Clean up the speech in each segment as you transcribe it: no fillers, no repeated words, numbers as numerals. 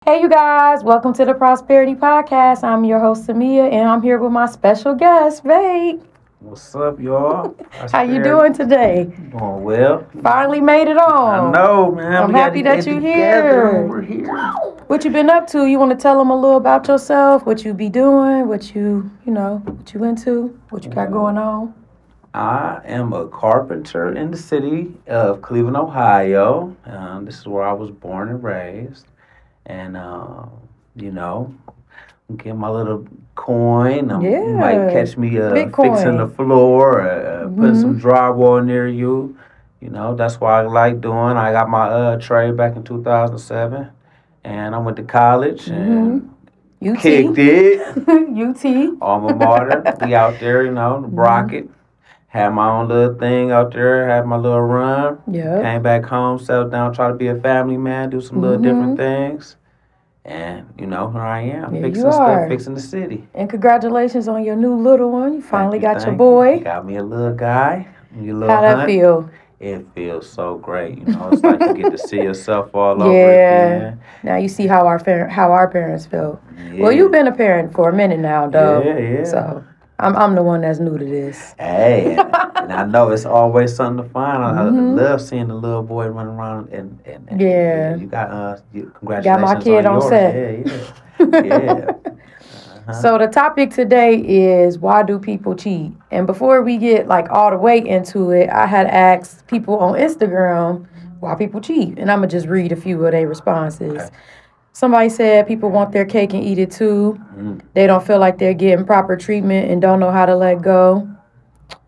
Hey, you guys, welcome to the Prosperity Podcast. I'm your host, Samia, and I'm here with my special guest, Vade. What's up, y'all? How you doing today? Doing well. Finally made it on. I know, man. I'm happy that you're here. We're here. What you been up to? You want to tell them a little about yourself? What you be doing? What you into? What you got going on? I am a carpenter in the city of Cleveland, Ohio. This is where I was born and raised. And, get my little coin. You might catch me fixing the floor, putting some drywall near you. You know, that's what I like doing. I got my trade back in 2007. And I went to college and UT. kicked it. UT. Alma mater. We out there, the Rocket. Had my own little thing out there. Had my little run. Yeah. Came back home, settled down, try to be a family man, do some little different things. And, here I am, fixing the city. And congratulations on your new little one. You finally got your boy. You got me a little guy. How'd that feel? It feels so great. It's like you get to see yourself all over again. Now you see how our parents felt. Yeah. Well, you've been a parent for a minute now, though. Yeah. So I'm the one that's new to this. Hey, and I know it's always something to find. I love seeing the little boy run around and you got congratulations. Got my kid on set. Yeah. So the topic today is, why do people cheat? And before we get all the way into it, I had asked people on Instagram why people cheat, and I'm gonna just read a few of their responses. Okay. Somebody said people want their cake and eat it too. They don't feel like they're getting proper treatment and don't know how to let go.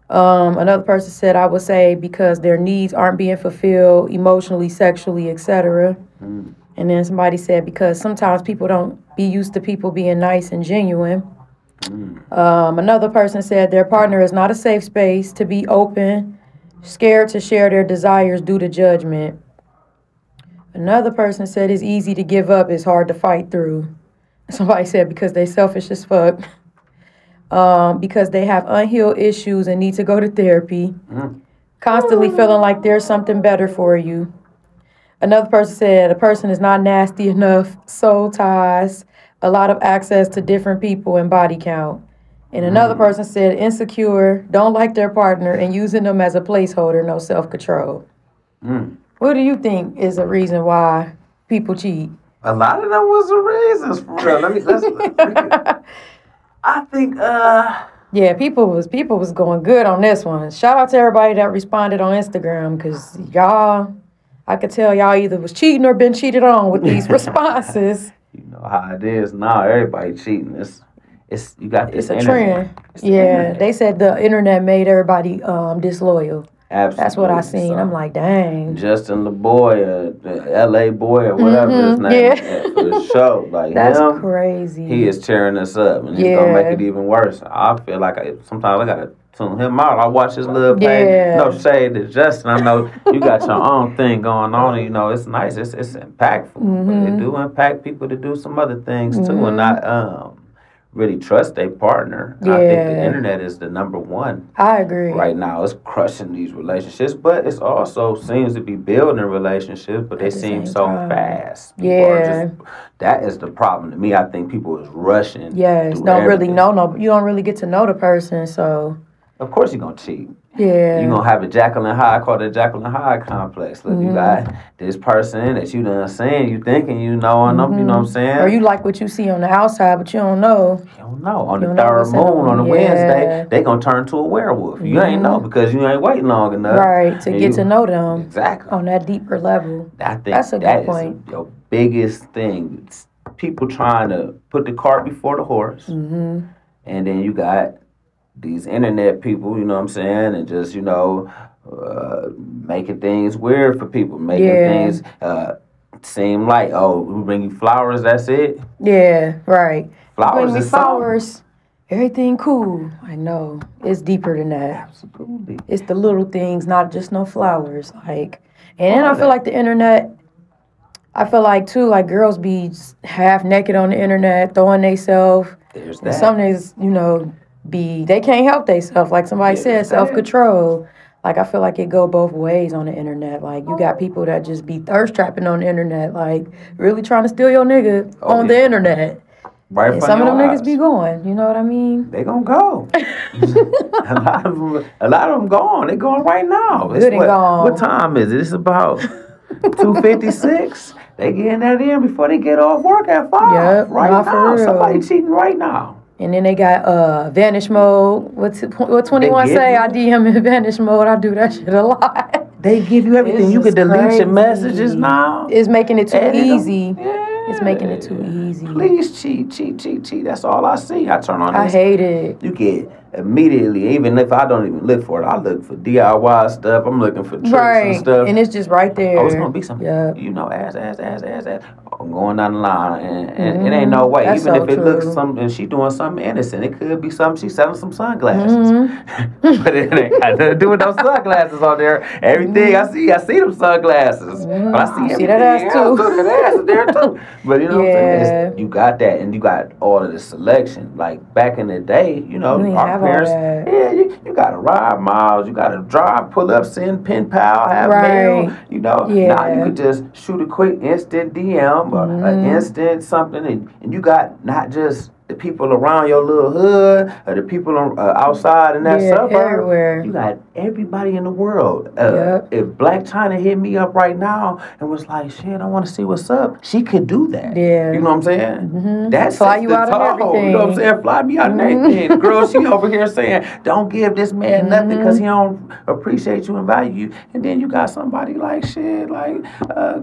Another person said, I would say because their needs aren't being fulfilled emotionally, sexually, etc. And then somebody said because sometimes people don't be used to people being nice and genuine. Another person said their partner is not a safe space to be open, scared to share their desires due to judgment. Another person said it's easy to give up, it's hard to fight through. Somebody said because they selfish as fuck. Because they have unhealed issues and need to go to therapy. Constantly feeling like there's something better for you. Another person said a person is not nasty enough, soul ties, a lot of access to different people and body count. And another person said insecure, don't like their partner, and using them as a placeholder, no self-control. What do you think is a reason why people cheat? A lot of them was the reasons, for real. Let's I think, yeah, people was going good on this one. Shout out to everybody that responded on Instagram, because y'all, I could tell y'all either was cheating or been cheated on with these responses. You know how it is now. Everybody cheating. It's you got this. It's a trend. Yeah, they said the internet made everybody disloyal. Absolutely. That's what I seen. So, I'm like, dang. Justin LeBoy, the L.A. boy, or whatever his name is for the show. Like, that's crazy. He is tearing us up, and he's going to make it even worse. I feel like sometimes I got to tune him out. I watch his little page. No shade to Justin. I know you got your own thing going on, and, it's nice. It's impactful. But it do impact people to do some other things, too, and not really trust their partner. Yeah. I think the internet is the number one. I agree. Right now, it's crushing these relationships, but it's also seems to be building relationships, but they seem so fast. That is the problem to me. I think people is rushing. Yes, really know. You don't really get to know the person, so. Of course you're going to cheat. Yeah. You're going to have a Jekyll and Hyde, called the Jekyll and Hyde complex. Look, you got this person that you done seen, you thinking you know them, you know what I'm saying? Or you like what you see on the outside, but you don't know. You don't know. On the third moon, on the Wednesday, they going to turn to a werewolf. You ain't know because you ain't waiting long enough. Right, to get to know them. Exactly. On that deeper level. I think that's a good point. Is your biggest thing. It's people trying to put the cart before the horse. And then you got these internet people, you know what I'm saying, and just, making things weird for people, making things seem like, we bring you flowers, that's it? Yeah, right. Flowers bring me flowers, everything cool. I know. It's deeper than that. Absolutely. It's the little things, not just no flowers. And then I feel like the internet, I feel like, too, like girls be half naked on the internet, throwing themselves. There's that. And some days, they can't help themselves. Like somebody said, self-control. Like, I feel like it go both ways on the internet. Like, you got people that just be thirst trapping on the internet, like, really trying to steal your nigga on the internet. Right. And some of them niggas be going, you know what I mean? They gonna go. a lot of them gone. They going right now. Good and gone. What time is it? It's about 2:56. They getting that in before they get off work at 5. Yep, right now. Somebody cheating right now. And then they got vanish mode. What 21 say? I DM in vanish mode. I do that shit a lot. They give you everything. You can delete your messages now. It's making it too easy. It's making it too easy. Please cheat. That's all I see. I turn on this. I hate it. You get immediately, even if I don't even look for it, I look for DIY stuff. I'm looking for tricks and stuff. And it's just right there. Oh, it's going to be something. Yep. You know, ass. I'm going down the line. And it ain't no way. That's even so if it true. Looks something, she doing something innocent. It could be something she's selling some sunglasses. But it ain't got nothing to do with those sunglasses on there. Everything I see them sunglasses. But I see everything that ass too. That ass is there too. But you know what I'm saying? You got that, and you got all of the selection. Like back in the day, you know, our parents, you got to ride miles, you got to drive, pull up, send pen pal, have mail. You know, now you could just shoot a quick instant DM or an instant something, and you got not just the people around your little hood or the people outside in that suburb. Everywhere. You got everybody in the world. If Black China hit me up right now and was like, shit, I want to see what's up, she could do that. Yeah. You know what I'm saying? That's fly you out of everything. You know what I'm saying? Fly me out of everything. The girl, she over here saying, don't give this man nothing because he don't appreciate you and value you. And then you got somebody like shit, like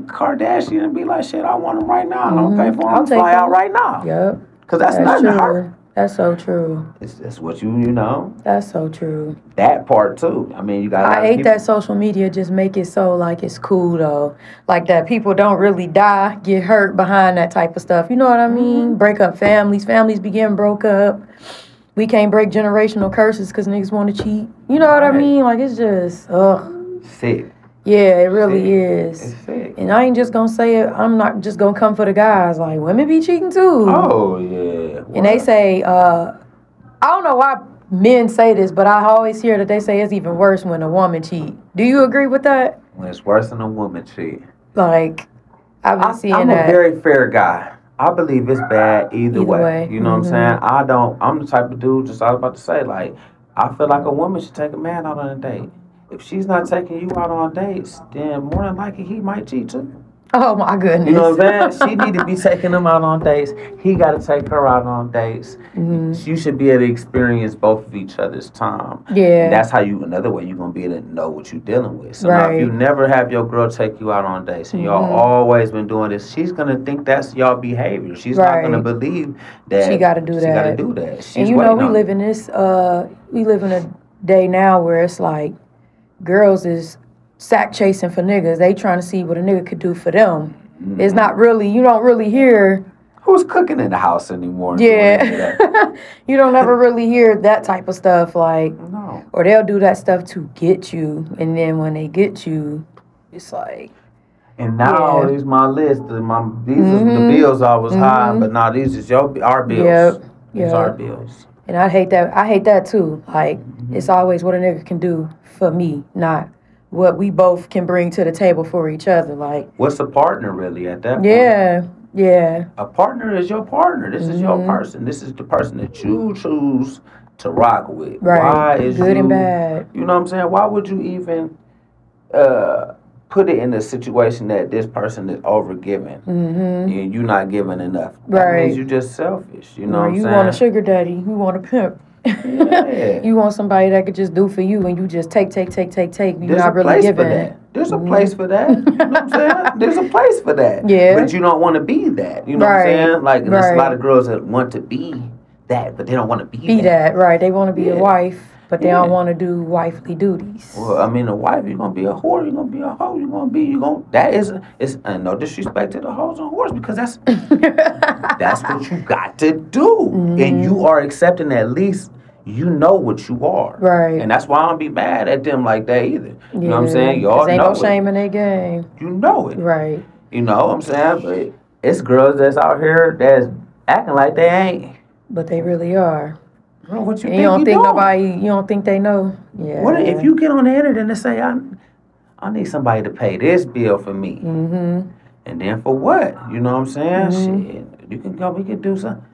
Kardashian, and be like, shit, I want him right now. I don't pay for him. I'll fly out right now. Yep. Because that's not her. That's so true. That's what you know. That's so true. That part too. I mean, you got. I hate that social media just make it so like it's cool though, like that people don't really die, get hurt behind that type of stuff. You know what I mean? Break up families be getting broke up. We can't break generational curses because niggas want to cheat. You know what I mean? Like it's just sick. Yeah, it really is. It's sick. And I ain't just gonna say it. I'm not just gonna come for the guys. Like women be cheating too. Oh yeah. And they say, I don't know why men say this, but I always hear that they say it's even worse when a woman cheat. Do you agree with that? When it's worse than a woman cheat. Like, I've been seeing I'm that. I'm a very fair guy. I believe it's bad either way. You know what I'm saying? I'm the type of dude, just I was about to say, like, I feel like a woman should take a man out on a date. If she's not taking you out on dates, then more than likely he might cheat too. Oh my goodness. You know what I'm saying? She need to be taking him out on dates. He got to take her out on dates. You should be able to experience both of each other's time. Yeah. And that's how another way you're going to be able to know what you're dealing with. So now if you never have your girl take you out on dates and y'all always been doing this, she's going to think that's y'all behavior. She's not going to believe that she got to do that. She got to do that. She's and you know, we live in a day now where it's like girls is sack chasing for niggas. They trying to see what a nigga could do for them. It's not really, you don't really hear who's cooking in the house anymore. Yeah. You don't ever really hear that type of stuff, like, no. Or they'll do that stuff to get you, and then when they get you, it's like. And now these my list. These is the bills always high, but now these is our bills. Yep. These our bills. And I hate that. I hate that too. Like it's always what a nigga can do for me, not what we both can bring to the table for each other. Like what's a partner really at that point? Yeah. A partner is your partner. This is your person. This is the person that you choose to rock with. Right. Why is good and bad? You know what I'm saying? Why would you even put it in a situation that this person is overgiving and you're not giving enough? That means you're just selfish. You know what I'm saying? You want a sugar daddy. You want a pimp. Yeah. You want somebody that could just do for you and you just take. You're not really giving. There's a place for that. You know what I'm saying? There's a place for that. Yeah. But you don't want to be that. You know what I'm saying? Like, there's a lot of girls that want to be that, but they don't want to be that. Right. They want to be a wife, but they don't want to do wifely duties. Well, I mean, a wife, you're going to be a whore, you're going to be a hoe, and no disrespect to the hoes and whores, because that's what you got to do. And you are accepting at least you know what you are. Right. And that's why I don't be mad at them like that either. You know what I'm saying? Y'all know ain't no shame in their game. You know it. Right. You know what I'm saying? But it's girls that's out here that's acting like they ain't. But they really are. What you and you don't think nobody? You don't think they know? Yeah. What if you get on the internet and say, I need somebody to pay this bill for me, and then for what? You know what I'm saying? Shit, you can go. We can do something.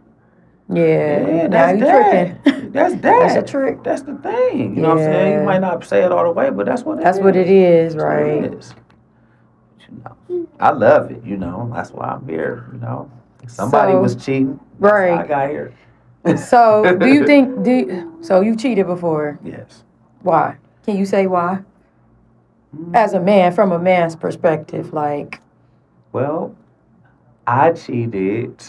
Yeah, that's that. That's that. That's a trick. That's the thing. You know what I'm saying? You might not say it all the way, but that's what it is. That's what it is, right? It is. I love it. You know, that's why I'm here. You know, somebody was cheating. Right. That's how I got here. So, do you think? So you cheated before? Yes. Why? Can you say why? As a man, from a man's perspective, like. Well, I cheated.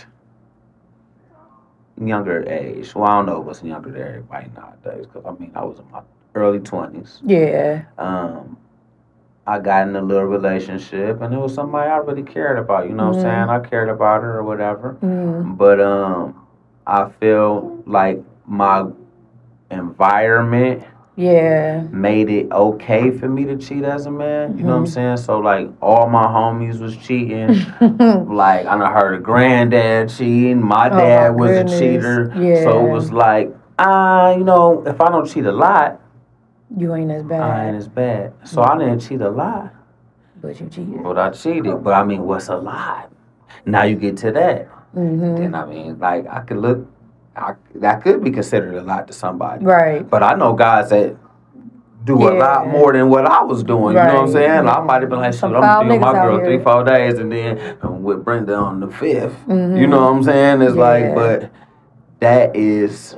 Younger age. Well, I don't know what's younger than everybody nowadays, because I mean, I was in my early 20s. Yeah. I got in a little relationship, and it was somebody I really cared about. You know what I'm saying? I cared about her or whatever. But I feel like my environment made it okay for me to cheat as a man. You know what I'm saying? So, like, all my homies was cheating. Like, I done heard a granddad cheating. My dad was a cheater. Yeah. So it was like, you know, if I don't cheat a lot, you ain't as bad. I ain't as bad. So I didn't cheat a lot. But you cheated. But I cheated. But I mean, what's a lot? Now you get to that. Then I mean, like, I could look. That could be considered a lot to somebody. Right. But I know guys that do a lot more than what I was doing. You know what I'm saying? I might have been like, shit, I'm going to do my girl 3-4 days and then I'm with Brenda on the 5th. You know what I'm saying? It's like, but that is...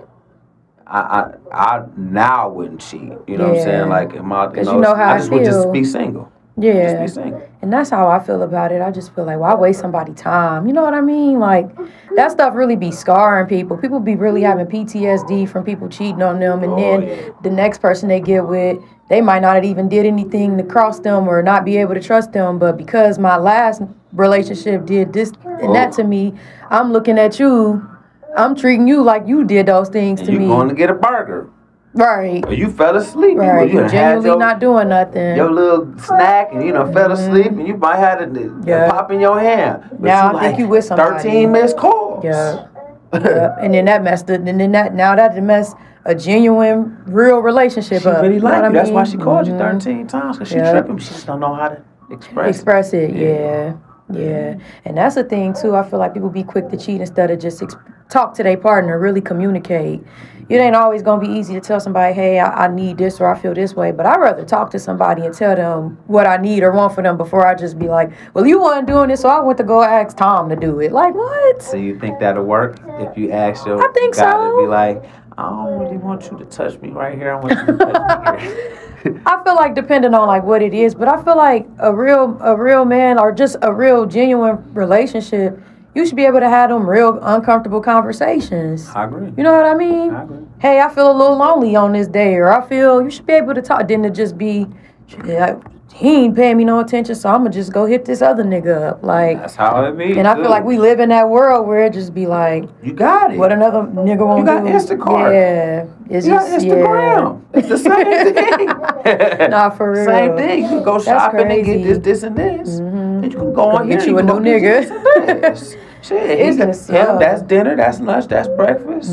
I now wouldn't cheat. You know what I'm saying? Like, you know how I just would just be single. Yeah. Just be single. And that's how I feel about it. I just feel like, why waste somebody's time? You know what I mean? Like, that stuff really be scarring people. People be really having PTSD from people cheating on them. And then the next person they get with, they might not have even did anything to cross them or not be able to trust them. But because my last relationship did this and that to me, I'm looking at you. I'm treating you like you did those things to me. You going to get a burger. Right. Or you fell asleep. Right. You genuinely not doing nothing. Your little snack and, fell asleep and you might have a pop in your hand. But now I think you with somebody. 13 missed calls. Yeah. And then that messed it. And then that messed a genuine, real relationship she up. Really liked you. That's why she called you 13 times. Because she tripping. She just don't know how to express it. Yeah. And that's the thing, too. I feel like people be quick to cheat instead of just talk to their partner, really communicate. It ain't always going to be easy to tell somebody, hey, I need this or I feel this way. But I'd rather talk to somebody and tell them what I need or want for them before I just be like, well, you weren't doing this, so I went to go ask Tom to do it. Like, what? So you think that'll work if you ask your guy to be like, I don't really want you to touch me right here. I want you to touch me here. I feel like depending on like what it is, but I feel like a real man or just a real genuine relationship, you should be able to have them real uncomfortable conversations. I agree. You know what I mean? I agree. Hey, I feel a little lonely on this day, or I feel you should be able to talk. Then to just be, he ain't paying me no attention, so I'm gonna just go hit this other nigga up. Like that's how it be. And I feel like we live in that world where it just be like, you got it. What another nigga won't do? You got Instacart. Yeah, you got Instagram. Yeah. It's the same thing. Nah, for real. Same thing. You can go shopping and get this, and this. And you can go on here. Get you a new nigga. Shit, that's dinner, that's lunch, that's breakfast.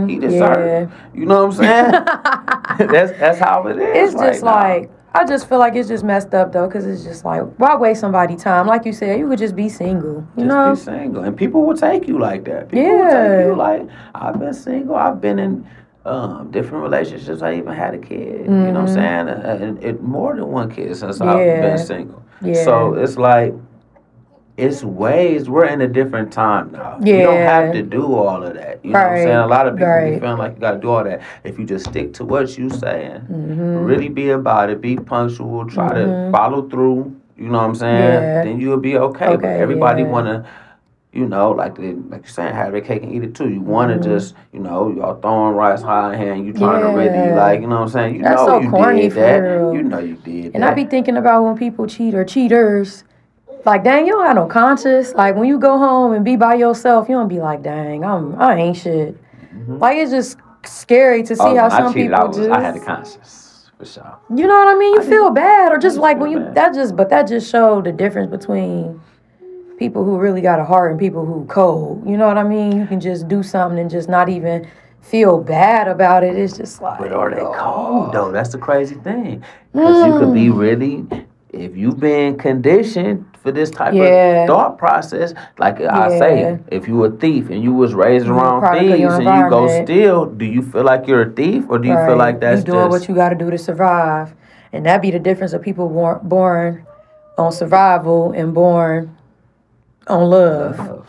He dessert. You know what I'm saying? that's how it is. It's just like I just feel like it's just messed up though, because it's just like, why waste somebody's time? Like you said, you could just be single. You know, be single, and people will take you like that. People will take you like, I've been single. I've been in different relationships. I even had a kid. You know what I'm saying? And more than one kid since I've been single. Yeah. So it's like. It's ways, we're in a different time now. Yeah. You don't have to do all of that. You know what I'm saying? A lot of people be feeling like you got to do all that. If you just stick to what you saying, really be about it, be punctual, try to follow through, you know what I'm saying? Then you'll be okay. But everybody want to, like you're saying, have their cake and eat it too. You want to just, y'all throwing rice high in hand. You trying to really, like, you know what I'm saying? That's so you corny did for that. real. You know you did that. And I be thinking about when people cheat or cheaters. Like, dang, you don't have no conscience. Like, when you go home and be by yourself, you don't be like, dang, I ain't shit. Like, it's just scary to see how some people I had a conscience, for sure. You know what I mean? You feel bad. Or just like when you, that just showed the difference between people who really got a heart and people who cold. You know what I mean? You can just do something and just not even feel bad about it. It's just like, but are they cold though? That's the crazy thing. Because you could be really, if you've been conditioned for this type of thought process, like I say, if you a thief and you was raised around thieves and you go steal, do you feel like you're a thief, or do you feel like that's you doing what you got to do to survive? And that be the difference of people born on survival and born on love.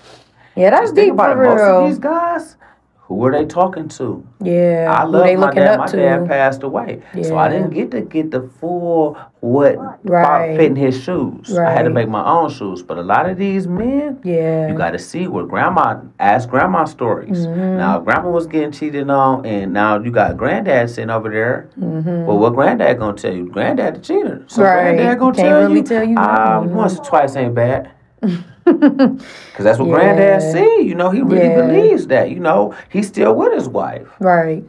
Yeah, that's deep for real. Most of these guys, who are they talking to? Yeah, I love my dad. My dad passed away, so I didn't get to get the full fitting his shoes. I had to make my own shoes. But a lot of these men, you got to see where ask grandma stories. Now, grandma was getting cheated on, and now you got granddad sitting over there. Well, what granddad gonna tell you? Granddad the cheater. So granddad gonna tell you. Once or twice ain't bad. Because that's what granddad see. You know, he really believes that. You know, he's still with his wife. Right.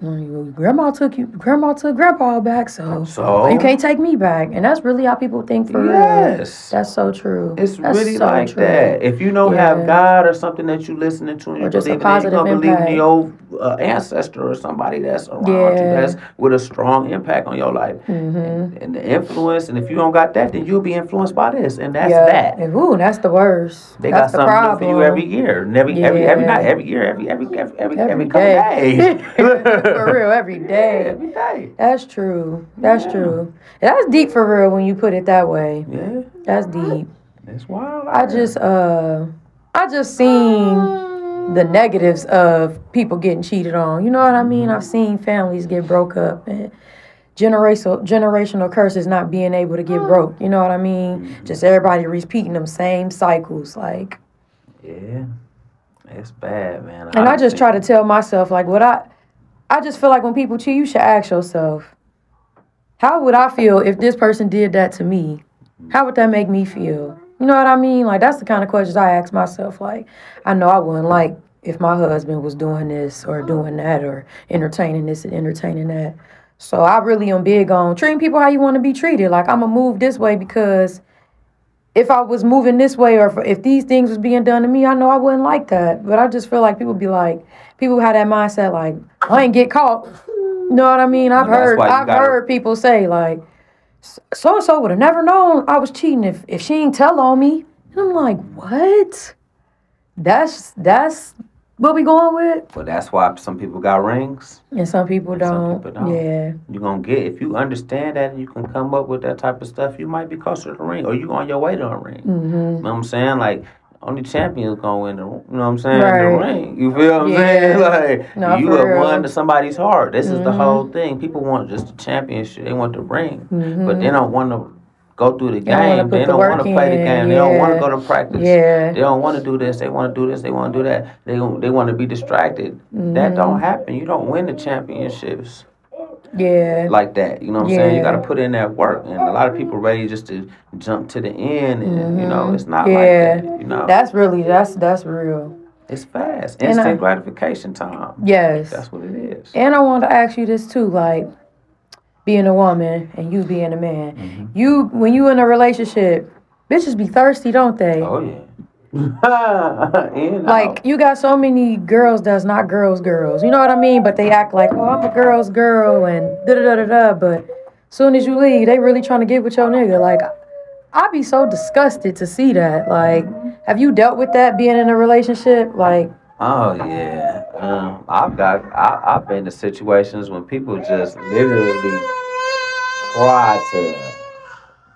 Grandma took grandpa back, so you can't take me back. And that's really how people think for real. That's so true. It's really so like true. That. If you don't have God or something that you listening to, and you believe in, you're gonna believe in your ancestor or somebody that's around you that's with a strong impact on your life. And the influence, and if you don't got that, then you'll be influenced by this, and that's that. And that's the worst. They got something new for you every year, and every night, every year, every day. For real, every day. Every day. That's true. That's true. That's deep for real when you put it that way. Yeah. That's deep. That's wild. I just seen the negatives of people getting cheated on. You know what I mean? I've seen families get broke up and generational curses not being able to get broke. You know what I mean? Just everybody repeating them same cycles. Like, yeah, it's bad, man. And I just try to tell myself, like, I just feel like when people cheat, you should ask yourself, how would I feel if this person did that to me? How would that make me feel? You know what I mean? Like, that's the kind of questions I ask myself. Like, I know I wouldn't like if my husband was doing this or doing that or entertaining this and entertaining that. So I really am big on treating people how you want to be treated. Like, I'm going to move this way because if I was moving this way or if these things was being done to me, I know I wouldn't like that. But I just feel like people have that mindset like, I ain't get caught. You know what I mean? I've heard people say like, so-and-so would have never known I was cheating if she ain't tell on me. And I'm like, what? That's what we going with? Well, that's why some people got rings. And some people don't. Yeah. You're going to get, if you understand that and you can come up with that type of stuff, you might be closer to the ring or you on your way to a ring. You know what I'm saying? Like, only champions going to win you know what I'm saying? The ring. You feel what I'm saying? Like, you have won to somebody's heart. This is the whole thing. People want just the championship. They want the ring. But they don't want to go through the game. They don't want to play the game. They don't want to go to practice. They don't want to do this. They want to do this. They want to do that. They want to be distracted. That don't happen. You don't win the championships. Like that. You know what I'm saying? You got to put in that work. And a lot of people ready just to jump to the end. And, you know, it's not like that. You know? That's real. It's fast. Instant gratification time. Yes. That's what it is. And I wanted to ask you this too, like, being a woman and you being a man. When you in a relationship, bitches be thirsty, don't they? Oh, yeah. Like, you got so many girls that's not girls. You know what I mean? But they act like, oh, I'm a girl's girl and da-da-da-da-da. But soon as you leave, they really trying to get with your nigga. Like, I'd be so disgusted to see that. Like, have you dealt with that being in a relationship? Like, oh, yeah. I've been in situations when people just literally try to,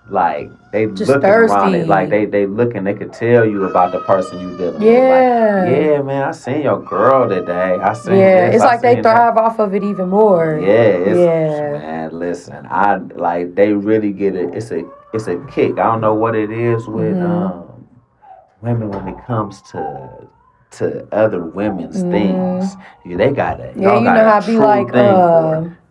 like, they just looking thirsty. Around it. Like, they looking, they could tell you about the person you dealing with. Like, yeah, man, I seen your girl today. I seen this. It's like they thrive off of it even more. Man, listen, they really get it. It's a kick. I don't know what it is with women when it comes to other women's things. They got it. Yeah, you know how it be like,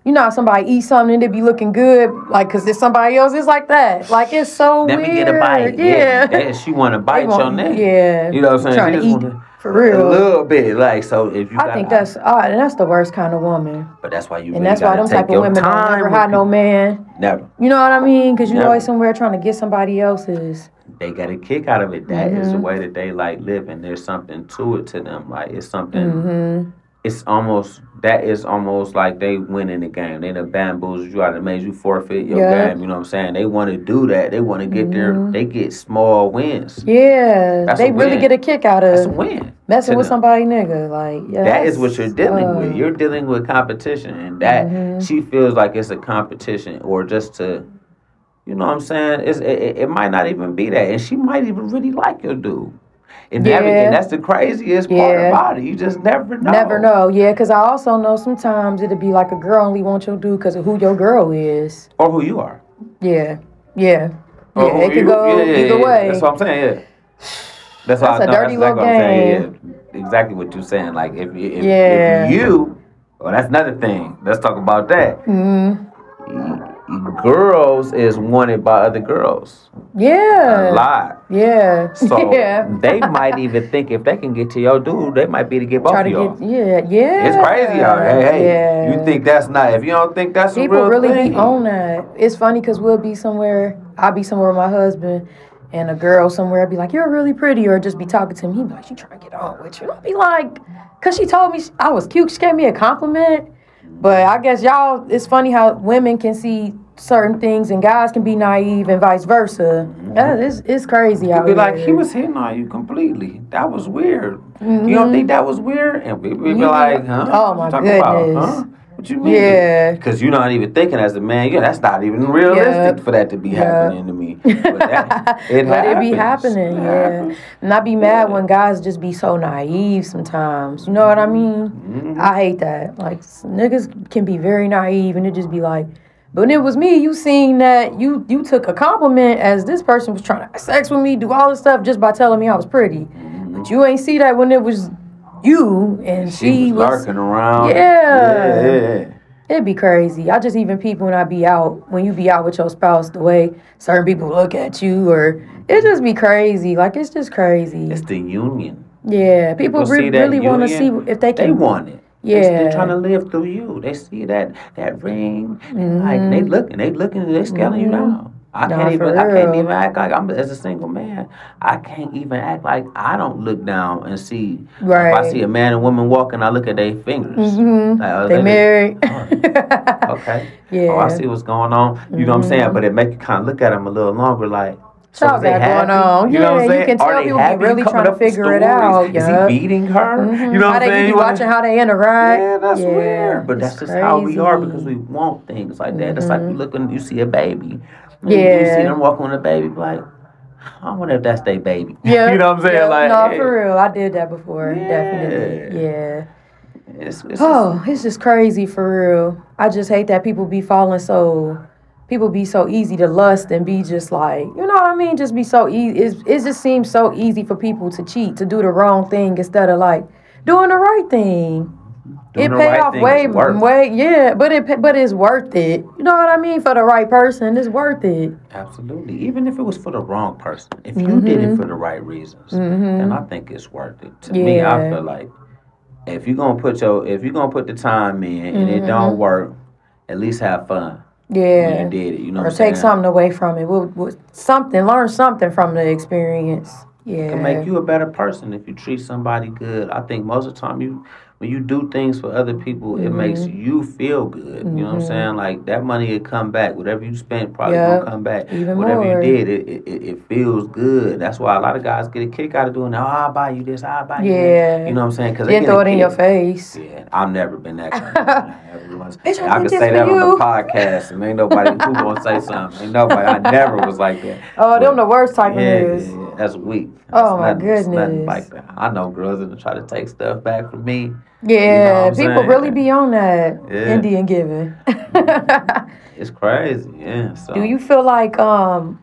you know how somebody eat something and they be looking good, like, because it's somebody else. It's like that. Like, it's so weird. Let me get a bite. Yeah. She want to bite your neck. Yeah. You know what I'm saying? Trying to eat for real. A little bit. Like, so if you I think that's the worst kind of woman. But that's why you and that's why them type of women don't never have no man. Never. You know what I mean? Because you're always somewhere trying to get somebody else's. They get a kick out of it. That is the way that they like live, and there's something to it to them. Like, it's something it's almost that is almost like they winning the game. They done bamboozled you out and made you forfeit your game. You know what I'm saying? They want to do that. They want to get they get small wins. Yeah, that's they really get a kick out of that's a win. Messing with somebody, nigga. Like, yeah, that is what you're dealing with. You're dealing with competition, and that she feels like it's a competition, or just to, you know what I'm saying? It might not even be that, and she might even really like your dude. And that's the craziest part about it. You just never know. Never know, because I also know sometimes it'll be like a girl only wants your dude because of who your girl is. Or who you are. Yeah. It could go either way. That's what I'm saying, That's a dirty little game. Exactly what you're saying. Like, if you, well, that's another thing. Let's talk about that. Girls is wanted by other girls. Yeah. A lot. Yeah. So they might even think if they can get to your dude, they might be to get both of y'all. Yeah. It's crazy out there. Hey, you think that's not, if you don't think that's people a real really thing. Be on that. It's funny because I'll be somewhere with my husband, and a girl somewhere, I'd be like, you're really pretty, or just be talking to him. He'd be like, she trying to get on with you. And I'd be like, because she told me I was cute, she gave me a compliment. But I guess y'all, it's funny how women can see certain things and guys can be naive and vice versa. It's crazy out here. Be like, he was hitting on you completely. That was weird. You don't think that was weird? And we be like, huh? Oh my goodness. Huh? What you mean? Yeah. Because you're not even thinking as a man, that's not even realistic for that to be happening to me. But it be happening, And I be mad when guys just be so naive sometimes. You know what I mean? I hate that. Like, niggas can be very naive and it just be like, but when it was me, you seen that you took a compliment as this person was trying to have sex with me, do all this stuff just by telling me I was pretty. But you ain't see that when it was you and she was lurking around. Yeah. It'd be crazy. I just even people when you be out with your spouse, the way certain people look at you, or it just be crazy. Like, it's just crazy. It's the union. Yeah, people really want to see if they can. They want it. Yeah, they're trying to live through you. They see that ring, and like they looking, they scaling you down. I can't even act like as a single man. I can't even act like I don't look down and see. Right. If I see a man and woman walking, I look at their fingers. Like, they married. Okay. Yeah. Oh, I see what's going on. You know what I'm saying? But it make you kind of look at them a little longer, like. So is that going on? You know what I'm saying? You can tell people be really trying to figure it out. Is he beating her? You know what I'm saying? How they be watching how they interact. Yeah, that's weird. But that's just how we are, because we want things like that. It's like you see a baby. You see them walking with a baby, like, I wonder if that's their baby. Yeah. You know what I'm saying? Yeah. Like, no, for real. I did that before. Definitely. Yeah. It's just crazy for real. I just hate that people be so easy to lust and be just like, you know what I mean? Just be so easy. It just seems so easy for people to cheat, to do the wrong thing instead of like doing the right thing. It pay off way, but it's worth it. You know what I mean? For the right person, it's worth it. Absolutely. Even if it was for the wrong person, if you did it for the right reasons, then I think it's worth it. To me, I feel like if you're gonna put the time in and it don't work, at least have fun. Yeah. You did it. You know or what I'm take saying? something away from it. Learn something from the experience. Yeah. It can make you a better person if you treat somebody good. I think most of the time when you do things for other people, it makes you feel good. You know what I'm saying? Like, that money will come back. Whatever you spent probably gonna come back. Even Whatever more. you did, it feels good. That's why a lot of guys get a kick out of doing that. Oh, I'll buy you this, I'll buy you that. You know what I'm saying? Because they throw it in your face. Yeah, I've never been that kind of guy. I can say that on the podcast, and ain't nobody who gonna say something. Ain't nobody. I never was like that. Oh, them the worst type of niggas. Yeah, that's weak. My goodness. Nothing like that. I know girls that try to take stuff back from me. Yeah, you know people really be on that Indian giving. It's crazy, yeah. So. Do you feel like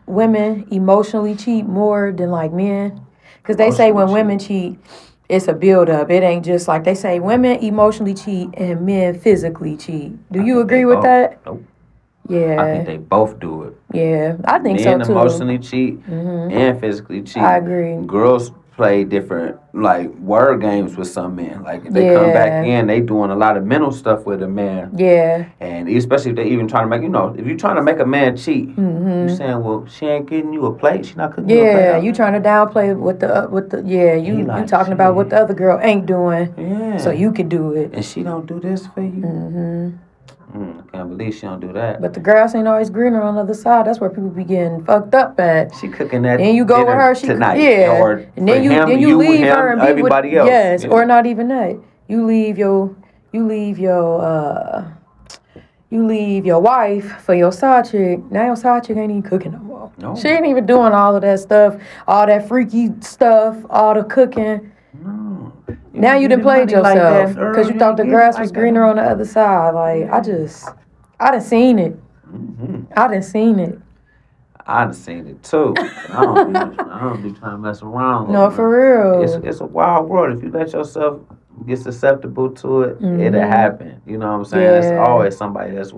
women emotionally cheat more than like men? Because they say when women cheat, it's a build-up. It ain't just like they say women emotionally cheat and men physically cheat. Do you agree with that? Nope. Yeah. I think they both do it. Yeah, I think men so too. Men emotionally cheat and physically cheat. I agree. Girls play different like word games with some men. Like they come back in, they doing a lot of mental stuff with a man. Yeah. And especially if they even trying to make, if you're trying to make a man cheat, you saying, well, she ain't getting you a plate, she not cooking you a plate. Yeah, you trying to downplay with the you talking about what the other girl ain't doing. Yeah. So you could do it. And she don't do this for you. I can't believe she don't do that. But the grass ain't always greener on the other side. That's where people be getting fucked up at. She cooking that. And you go with her, tonight. Yeah. Or and then you leave her and be everybody with, else. Yes, or not even that. You leave your wife for your side chick. Now your side chick ain't even cooking no more. No. She ain't even doing all of that stuff, all that freaky stuff, all the cooking. No. Now you done played yourself because you thought the grass was greener on the other side. Like, I done seen it. I done seen it. I done seen it too. I don't be trying to mess around. No, for real. It's a wild world. If you let yourself get susceptible to it, it'll happen. You know what I'm saying? Yeah. It's always somebody that's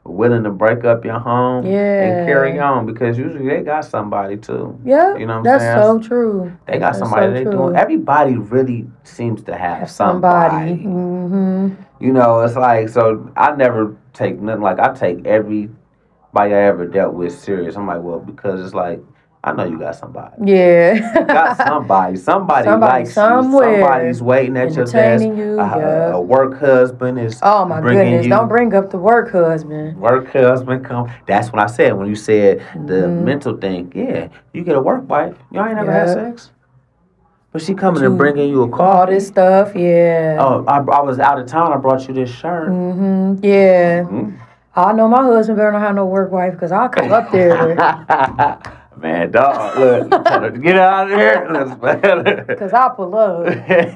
willing to break up your home and carry on, because usually they got somebody too. Yeah, you know what I'm saying? That's so true. They got somebody they doing. Everybody really seems to have somebody. You know, it's like, so I never take nothing. Like, I take everybody I ever dealt with serious. I'm like, well, because it's like, I know you got somebody. Yeah. You got somebody. Somebody likes somewhere. You. Somebody's waiting at your desk. A work husband is oh, my goodness. Don't bring up the work husband. Work husband come. That's what I said when you said the mental thing. Yeah. You get a work wife. Y'all ain't never had sex. But she coming and bringing you a coffee. All this stuff, yeah. Oh, I was out of town. I brought you this shirt. Yeah. I know my husband better not have no work wife, because I'll come up there. Man, dog, look, get out of here. Because I'll pull up.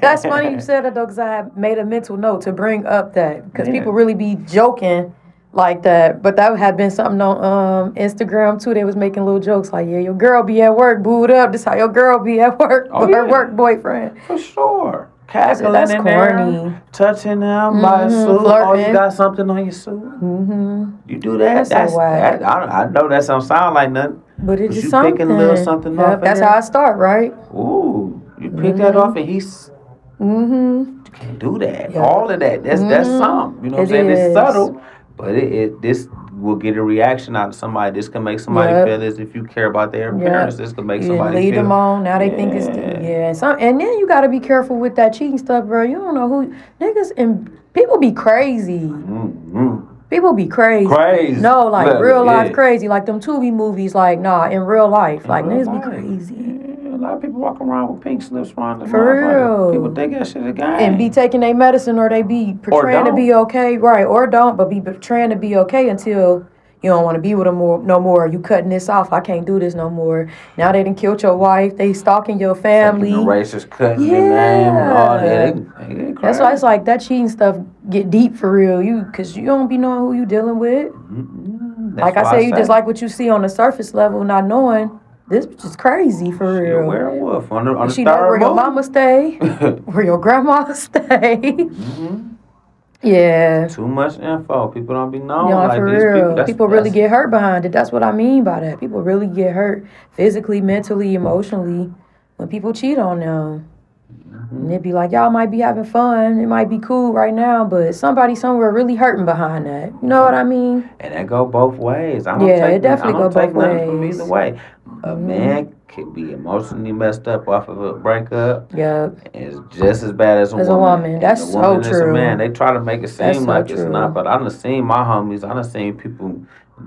That's funny you said that, though, because I had made a mental note to bring up that. Because people really be joking like that. But that had been something on Instagram, too. They was making little jokes like, yeah, your girl be at work, booed up. This how your girl be at work with her work boyfriend. For sure. Cackling that's in corny. There, touching them by a suit. Flirting. Oh, you got something on your suit? You do that? That's whack. I know that don't sound like nothing. But it's just something. Picking a little something off. That's how I start, right? Ooh, you pick that off and he's. You can't do that. Yep. All of that. That's something. You know what I'm saying? It's subtle, but this will get a reaction out of somebody. This can make somebody feel as if you care about their appearance. This can make somebody lead feel. them on. Now they think it's and then you got to be careful with that cheating stuff, bro. You don't know who niggas and people be crazy. People be crazy. No, like real life crazy. Like them Tubi movies. Like in real life, like niggas be crazy. A lot of people walk around with pink slips around the for real. People think that shit a game. And be taking their medicine, or they be portraying to be okay, right? Or don't, but be portraying to be okay until you don't want to be with them no more. You cutting this off. I can't do this no more. Now they done killed your wife. They stalking your family. The racist cutting your name and all that. That's why it's like that cheating stuff get deep for real. Because you don't be knowing who you dealing with. Like I say, you just like what you see on the surface level, not knowing. This bitch is crazy for real. She a werewolf on the she know where your mama stay, where your grandma stay. Yeah. Too much info. People don't be knowing. For real. People really get hurt behind it. That's what I mean by that. People really get hurt physically, mentally, emotionally when people cheat on them. And it'd be like, y'all might be having fun. It might be cool right now, but somebody somewhere really hurting behind that. You know what I mean? And that go both ways. It definitely go both ways. From either way. A man could be emotionally messed up off of a breakup. Yep. It's just as bad as a woman. That's so true. Man, they try to make it seem like it's not, but I done seen my homies. I done seen people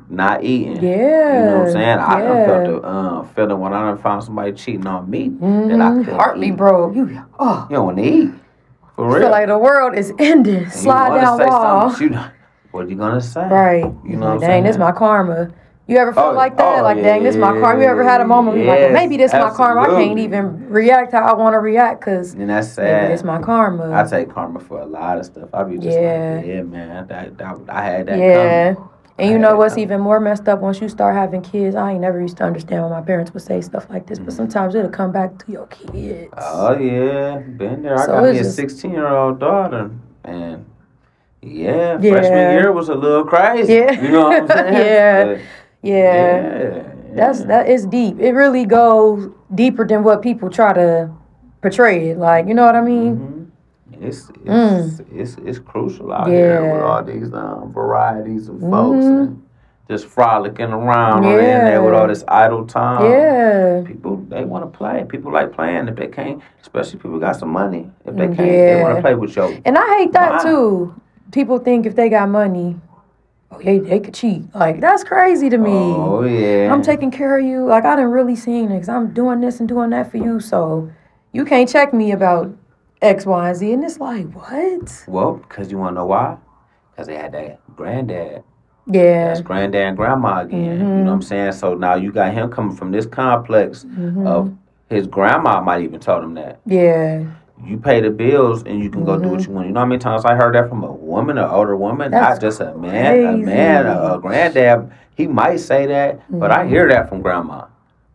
not eating. Yeah. You know what I'm saying? I done felt the feeling when I done found somebody cheating on me. And I couldn't heart me broke. You don't want to eat. For real. Feel like the world is ending. And slide down wall. What are you gonna say? Right. You know what I'm saying? Dang, this my karma. You ever feel like that? Dang, this my karma. You ever had a moment where you're like, well, maybe this my karma. I can't even react how I want to react because that's sad. Maybe this my karma. I take karma for a lot of stuff. I be just like, man, I had that coming. And you know what's even more messed up? Once you start having kids, I ain't never used to understand when my parents would say stuff like this, but sometimes it'll come back to your kids. Oh, yeah. Been there. I got me a 16-year-old daughter, and freshman year was a little crazy. Yeah. You know what I'm saying? Yeah. That is deep. It really goes deeper than what people try to portray it. Like, you know what I mean? It's crucial out here with all these varieties of folks and just frolicking around on the internet with all this idle time. Yeah. People, they want to play. People like playing. If they can't, especially people got some money. If they can't, they want to play with you. And I hate that too. People think if they got money, they could cheat. Like, that's crazy to me. Oh, yeah. I'm taking care of you. Like, I done really seen it. 'Cause I'm doing this and doing that for you. So you can't check me about X, Y, and Z. And it's like, what? Well, because you want to know why? Because they had that granddad. Yeah. That's granddad and grandma again. You know what I'm saying? So now you got him coming from this complex of his grandma might even told him that. Yeah. You pay the bills and you can go do what you want. You know how many times I heard that from a woman, an older woman, not just a man, a granddad. He might say that, but I hear that from grandma.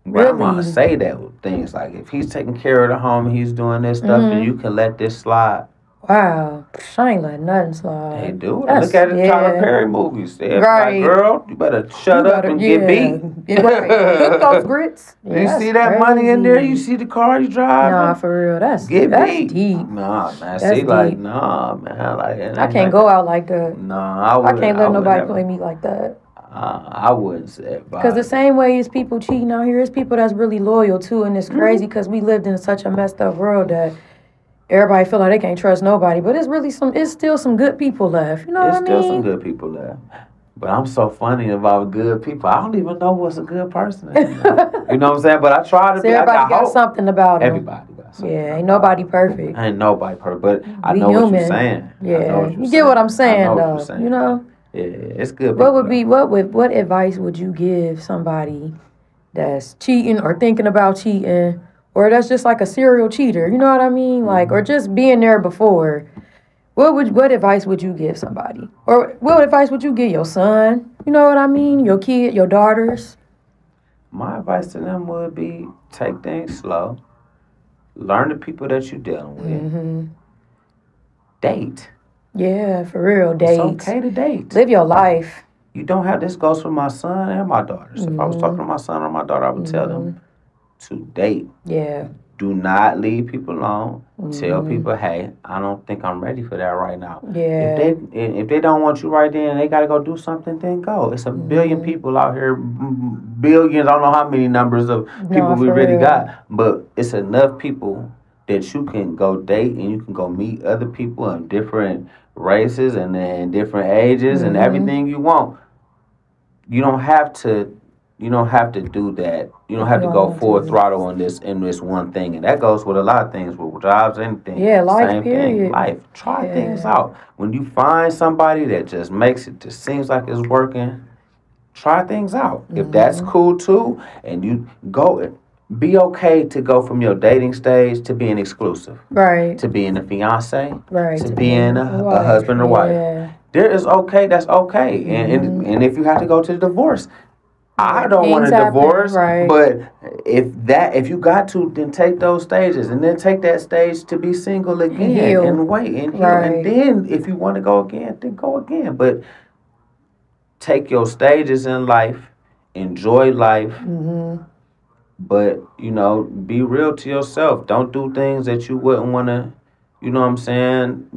Grandma say that with things like, if he's taking care of the home, he's doing this stuff, and you can let this slide. Wow. I ain't letting nothing slide. They do. Look at the Tyler Perry movies. They're like, girl, you better shut up and get beat. Cook those grits. You see that money in there? You see the car you drive? Nah, for real. That's beat. Deep. Nah, man. That's see, deep. Like, nah, man. Like, I can't go out like that. Nah, I can't let nobody play me like that. I wouldn't say it. Because the same way as people cheating out here, is people that's really loyal too, and it's crazy because we lived in such a messed up world that everybody feel like they can't trust nobody. But it's still some good people left. You know what I mean? There's still some good people left. But I'm so funny about good people. I don't even know what's a good person anymore. You know what I'm saying? But I try to be. Everybody got something about them. Everybody got something. Yeah, ain't nobody perfect. Ain't nobody perfect. But I know what you're saying. Yeah, you get what I'm saying, though. You know? Yeah, it's good. What advice would you give somebody that's cheating or thinking about cheating, or that's just like a serial cheater? You know what I mean? Like, or just being there before. What advice would you give somebody? Or what advice would you give your son? You know what I mean? Your kid, your daughters? My advice to them would be take things slow. Learn the people that you're dealing with. Date. Yeah, for real. Date. It's okay to date. Live your life. You don't have, this goes for my son and my daughters. If I was talking to my son or my daughter, I would tell them to date. Yeah. Do not leave people alone. Tell people, hey, I don't think I'm ready for that right now. Yeah. If they don't want you right then and they got to go do something, then go. It's a billion people out here, billions, I don't know how many numbers of people we really got, but it's enough people that you can go date and you can go meet other people in different races and then different ages and everything you want. You don't have to do that. You don't have to go full throttle in this one thing. And that goes with a lot of things, with jobs, anything. Yeah, life, same period. thing. Life. Try things out. When you find somebody that just makes it, just seems like it's working, try things out. If that's cool too, and you go, be okay to go from your dating stage to being exclusive. Right. To being a fiance. Right. To being a husband or wife. Yeah. There is okay, that's okay. And if you have to go to divorce, I don't want a divorce, but if you got to, then take those stages, and then take that stage to be single again and wait and heal, and then if you want to go again, then go again. But take your stages in life, enjoy life, but be real to yourself. Don't do things that you wouldn't want to. You know what I'm saying?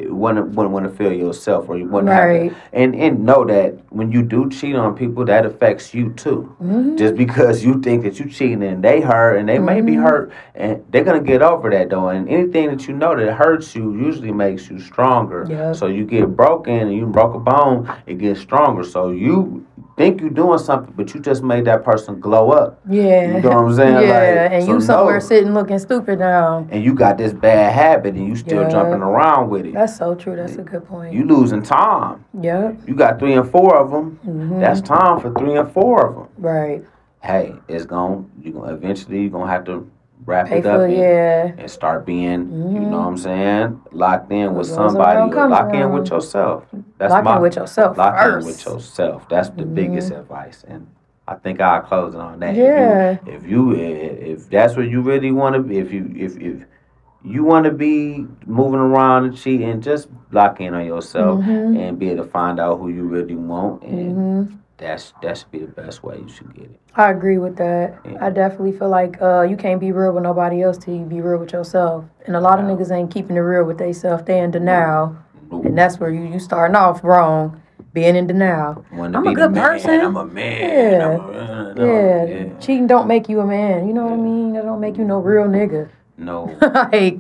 Wouldn't want to feel yourself, or you wouldn't have to. And know that when you do cheat on people, that affects you too. Just because you think that you cheating and they hurt, and they may be hurt, and they're gonna get over that though. And anything that you know that hurts you usually makes you stronger. Yep. So you get broken and you broke a bone, it gets stronger. So you think you're doing something, but you just made that person glow up. Yeah. You know what I'm saying? Yeah, and you somewhere sitting looking stupid now. And you got this bad habit and you still jumping around with it. That's so true. That's a good point. You losing time. Yep. You got 3 and 4 of them. That's time for 3 and 4 of them. Right. Hey, eventually you're going to have to wrap it up and start being, you know what I'm saying, locked in with somebody. Lock in with yourself. Lock in with yourself first. That's the biggest advice. And I think I'll close it on that. Yeah. If that's what you really want to be, if you want to be moving around and cheating, just lock in on yourself and be able to find out who you really want and that should be the best way you should get it. I agree with that. Yeah. I definitely feel like you can't be real with nobody else till you be real with yourself. And a lot of niggas ain't keeping it real with themselves. They in denial. And that's where you starting off wrong, being in denial. I'm a good person. I'm a man. Yeah. Cheating don't make you a man. You know what I mean? That don't make you no real nigga. No. Like,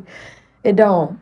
it don't.